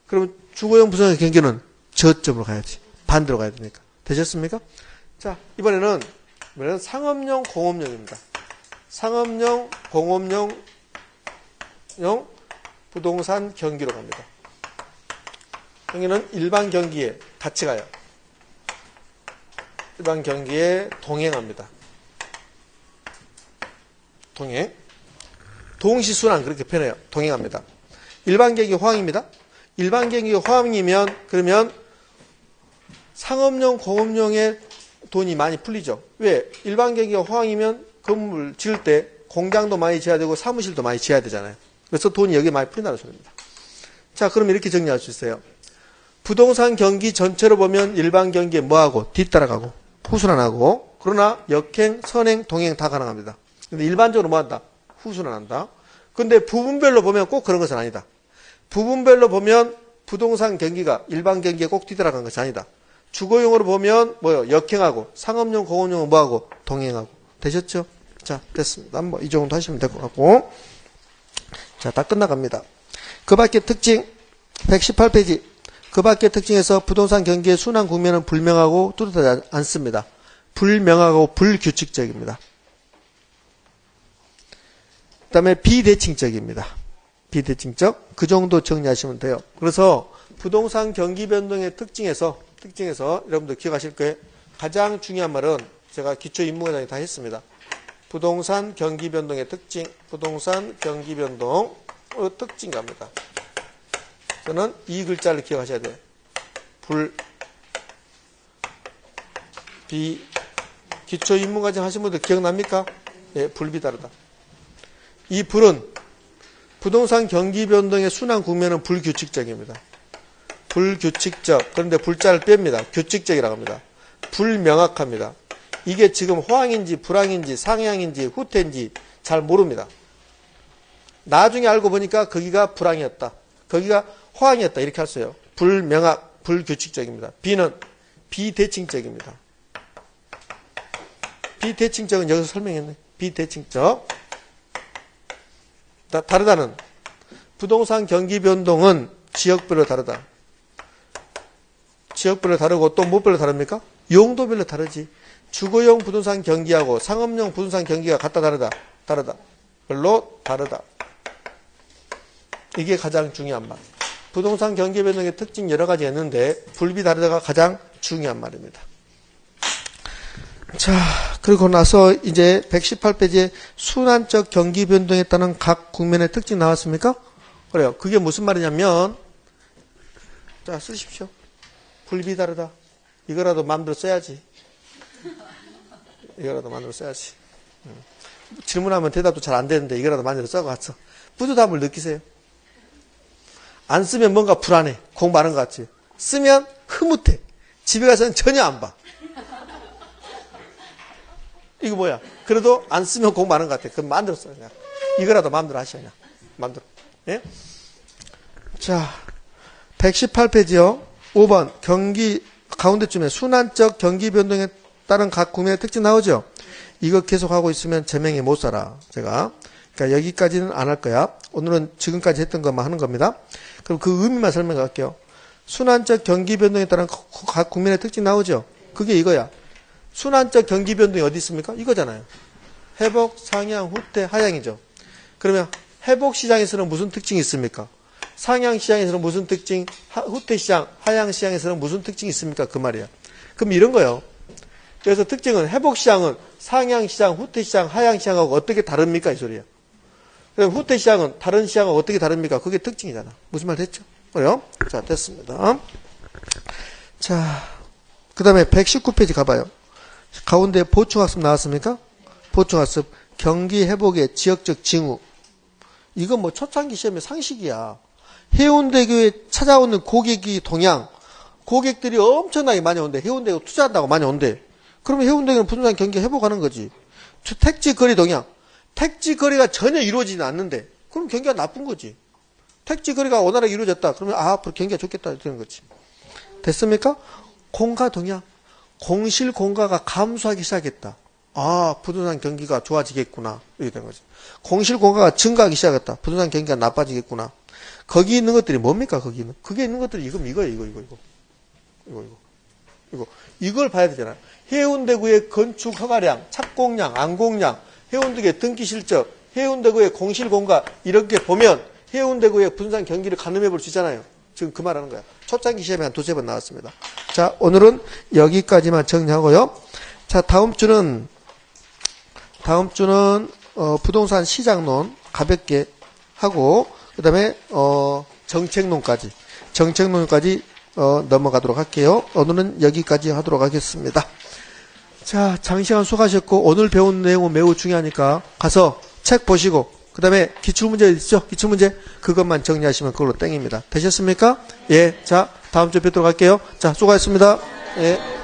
그러면 주거용 부동산 경기는 저점으로 가야지. 반대로 가야 되니까. 되셨습니까? 자, 이번에는 상업용, 공업용입니다. 상업용, 공업용 부동산 경기로 갑니다. 여기는 일반 경기에 같이 가요. 일반 경기에 동행합니다. 동행. 동시순환 그렇게 표현해요. 동행합니다. 일반 경기 호황입니다. 일반 경기 호황이면 그러면 상업용, 공업용에 돈이 많이 풀리죠. 왜? 일반 경기가 호황이면 건물 지을 때 공장도 많이 지어야 되고 사무실도 많이 지어야 되잖아요. 그래서 돈이 여기에 많이 풀린다는 소리입니다. 자, 그럼 이렇게 정리할 수 있어요. 부동산 경기 전체로 보면 일반 경기에 뭐하고? 뒤따라가고 후순환하고 그러나 역행, 선행, 동행 다 가능합니다. 근데 일반적으로 뭐한다? 후순환한다. 근데 부분별로 보면 꼭 그런 것은 아니다. 부분별로 보면 부동산 경기가 일반 경기에 꼭 뒤따라간 것이 아니다. 주거용으로 보면 뭐요? 역행하고 상업용, 공업용은 뭐하고? 동행하고. 되셨죠? 자, 됐습니다. 뭐 이 정도 하시면 될 것 같고. 자, 다 끝나갑니다. 그 밖의 특징 118페이지. 그 밖의 특징에서 부동산 경기의 순환 국면은 불명하고 뚜렷하지 않습니다. 불명하고 불규칙적입니다. 그 다음에 비대칭적입니다. 비대칭적. 그 정도 정리하시면 돼요. 그래서 부동산 경기 변동의 특징에서 여러분들 기억하실 거예요. 가장 중요한 말은 제가 기초 인문과정에 다 했습니다. 부동산 경기 변동의 특징, 부동산 경기 변동의 특징 갑니다. 저는 이 글자를 기억하셔야 돼요. 비. 기초 인문과정 하신 분들 기억납니까? 예, 불비다르다. 이 불은 부동산 경기 변동의 순환 국면은 불규칙적입니다. 불규칙적. 그런데 불자를 뺍니다. 규칙적이라고 합니다. 불명확합니다. 이게 지금 호황인지 불황인지 상향인지 후퇴인지 잘 모릅니다. 나중에 알고 보니까 거기가 불황이었다. 거기가 호황이었다. 이렇게 할 수 있어요. 불명확, 불규칙적입니다. B는 비대칭적입니다. 비대칭적은 여기서 설명했네. 비대칭적. 다르다는 부동산 경기 변동은 지역별로 다르다. 지역별로 다르고 또 뭐별로 다릅니까? 용도별로 다르지. 주거용 부동산 경기하고 상업용 부동산 경기가 같다 다르다. 다르다. 별로 다르다. 이게 가장 중요한 말. 부동산 경기 변동의 특징 여러 가지 있는데 불비 다르다가 가장 중요한 말입니다. 자, 그리고 나서 이제 118페이지에 순환적 경기 변동에 따른 각 국면의 특징 나왔습니까? 그래요. 그게 무슨 말이냐면, 자, 쓰십시오. 불비 다르다. 이거라도 마음대로 써야지. 이거라도 마음대로 써야지. 질문하면 대답도 잘 안 되는데 이거라도 마음대로 써갔어. 뿌듯함을 느끼세요. 안 쓰면 뭔가 불안해. 공부 안 한 것 같지. 쓰면 흐뭇해. 집에 가서는 전혀 안 봐. 이거 뭐야? 그래도 안 쓰면 공부 안 한 것 같아. 그럼 마음대로 써. 그냥. 이거라도 마음대로 하시오. 그냥. 마음대로. 예? 자, 118페이지요. 5번. 경기, 가운데쯤에 순환적 경기 변동에 따른 각 국면의 특징 나오죠? 이거 계속 하고 있으면 제명이 못 살아. 제가. 그러니까 여기까지는 안 할 거야. 오늘은 지금까지 했던 것만 하는 겁니다. 그럼 그 의미만 설명할게요. 순환적 경기 변동에 따른 각 국면의 특징 나오죠? 그게 이거야. 순환적 경기 변동이 어디 있습니까? 이거잖아요. 회복, 상향, 후퇴, 하향이죠. 그러면 회복 시장에서는 무슨 특징이 있습니까? 상향 시장에서는 무슨 특징, 후퇴 시장, 하향 시장에서는 무슨 특징이 있습니까? 그 말이야. 그럼 이런 거예요. 그래서 특징은 회복 시장은 상향 시장, 후퇴 시장, 하향 시장하고 어떻게 다릅니까? 이 소리야. 그럼 후퇴 시장은 다른 시장하고 어떻게 다릅니까? 그게 특징이잖아. 무슨 말 됐죠? 그래요? 자, 됐습니다. 자, 그 다음에 119페이지 가봐요. 가운데 보충학습 나왔습니까? 보충학습. 경기 회복의 지역적 징후. 이건 뭐 초창기 시험의 상식이야. 해운대교에 찾아오는 고객이 동향. 고객들이 엄청나게 많이 온대. 해운대에 투자한다고 많이 온대. 그러면 해운대는 부동산 경기 회복하는 거지. 택지 거리 동향. 택지 거리가 전혀 이루어지지 않는데. 그럼 경기가 나쁜 거지. 택지 거리가 원활하게 이루어졌다. 그러면 앞으로 경기가 좋겠다. 되는 거지. 됐습니까? 공가 동향. 공실 공가가 감소하기 시작했다. 아, 부동산 경기가 좋아지겠구나. 이렇게 된 거지. 공실 공가가 증가하기 시작했다. 부동산 경기가 나빠지겠구나. 거기 있는 것들이 뭡니까, 거기는? 그게 있는 것들이 이거예요, 이거. 이걸 봐야 되잖아. 해운대구의 건축 허가량, 착공량, 안공량, 해운대구의 등기 실적, 해운대구의 공실 공가, 이렇게 보면 해운대구의 부동산 경기를 가늠해 볼 수 있잖아요. 지금 그 말하는 거야. 초창기 시험에 한 두세 번 나왔습니다. 자, 오늘은 여기까지만 정리하고요. 자, 다음 주는 부동산 시장론 가볍게 하고, 그 다음에, 정책론까지 넘어가도록 할게요. 오늘은 여기까지 하도록 하겠습니다. 자, 장시간 수고하셨고, 오늘 배운 내용은 매우 중요하니까 가서 책 보시고, 그 다음에 기출문제 있죠? 기출문제. 그것만 정리하시면 그걸로 땡입니다. 되셨습니까? 예. 자, 다음 주에 뵙도록 할게요. 자, 수고하셨습니다. 예.